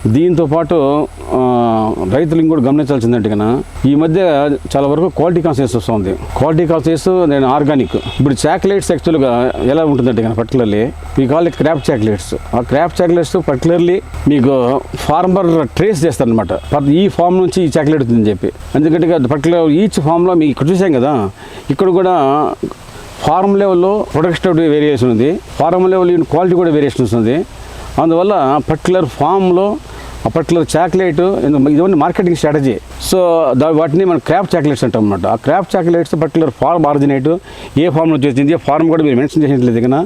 దీంతో పాటు రైతులు ఇంకోటి గమనించాల్సిందంటే కన్నా ఈ మధ్య చాలా వరకు క్వాలిటీ కాన్షియస్ వస్తుంది. క్వాలిటీ కాన్షియస్ నేను ఆర్గానిక్. ఇప్పుడు చాక్లెట్స్ యాక్చువల్గా ఎలా ఉంటుందంటే కన్నా పర్టికులర్లీ మీ కాల్ క్రాప్ చాక్లెట్స్. ఆ క్రాప్ చాక్లెట్స్ పర్టికులర్లీ మీకు ఫార్మర్ ట్రేస్ చేస్తారనమాట. ఈ ఫామ్ నుంచి ఈ చాక్లెట్ ఉందని చెప్పి. ఎందుకంటే పర్టికులర్ ఈచ్ ఫామ్లో మీకు ఇక్కడ చూసాం కదా, ఇక్కడ కూడా ఫార్మ్ లెవెల్లో ప్రొడక్టివిటీ వేరియేషన్ ఉంది, ఫార్మ్ లెవెల్ క్వాలిటీ కూడా వేరియేషన్ వస్తుంది. అందువల్ల పర్టికులర్ ఫామ్లో ఆ పర్టికులర్ చాక్లెట్ ఇవన్నీ మార్కెటింగ్ స్ట్రాటజీ. సో వాటిని మనం క్రాప్ చాక్లెట్స్ అంటాం అన్నమాట. ఆ crop chocolates particular farm originate ఏ ఫామ్ నుంచి వచ్చింది, ఏ ఫార్మ్ కూడా మీరు మెన్షన్ చేసినట్లేదు కన్నా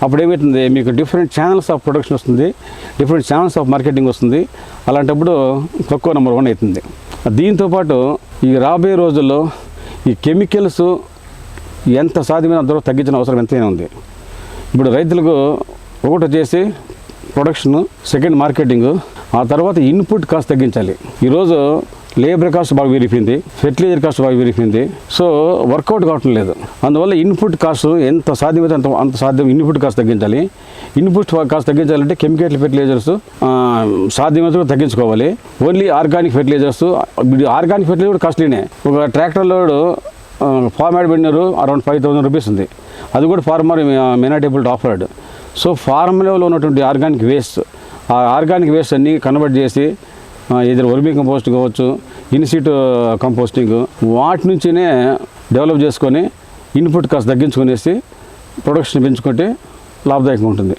అప్పుడు ఏమవుతుంది, మీకు డిఫరెంట్ ఛానల్స్ ఆఫ్ ప్రొడక్షన్ వస్తుంది, డిఫరెంట్ ఛానల్స్ ఆఫ్ మార్కెటింగ్ వస్తుంది. అలాంటప్పుడు తక్కువ నెంబర్ 1 అవుతుంది. దీంతోపాటు ఈ రాబోయే రోజుల్లో ఈ కెమికల్స్ ఎంత సాధ్యమైన అంతవరకు తగ్గించిన అవసరం ఎంతైనా ఉంది. ఇప్పుడు రైతులకు ఒకటి వచ్చేసి ప్రొడక్షన్, సెకండ్ మార్కెటింగ్, ఆ తర్వాత ఇన్పుట్ కాస్ట్ తగ్గించాలి. ఈరోజు లేబర్ కాస్ట్ బాగా పెరిగిపోయింది, ఫెర్టిలైజర్ కాస్ట్ బాగా పెరిగిపోయింది. సో వర్కౌట్ కావటం లేదు. అందువల్ల ఇన్పుట్ కాస్ట్ ఎంత సాధ్యమైతే అంత సాధ్యం ఇన్పుట్ కాస్ట్ తగ్గించాలి. ఇన్పుట్ కాస్ట్ తగ్గించాలంటే కెమికల్ ఫెర్టిలైజర్స్ సాధ్యమైతే తగ్గించుకోవాలి. Only organic fertilizers. Organic fertilizer కూడా కాస్ట్లీనే. ఒక ట్రాక్టర్ లోడ్ ఫార్మాట్ బిన్నరు అరౌండ్ 5,000 రూపీస్ ఉంది. అది కూడా farmer may not able to afford. So farm లెవెల్లో ఉన్నటువంటి ఆర్గానిక్ వేస్ట్, ఆ ఆర్గానిక్ వేస్ట్ అన్నీ కన్వర్ట్ చేసి ఏదైనా వర్మీ కంపోస్ట్ కావచ్చు, ఇన్సిటు కంపోస్టింగ్, వాటి నుంచినే డెవలప్ చేసుకొని ఇన్పుట్ కాస్ట్ తగ్గించుకునేసి ప్రొడక్షన్ పెంచుకుంటే లాభదాయకంగా ఉంటుంది.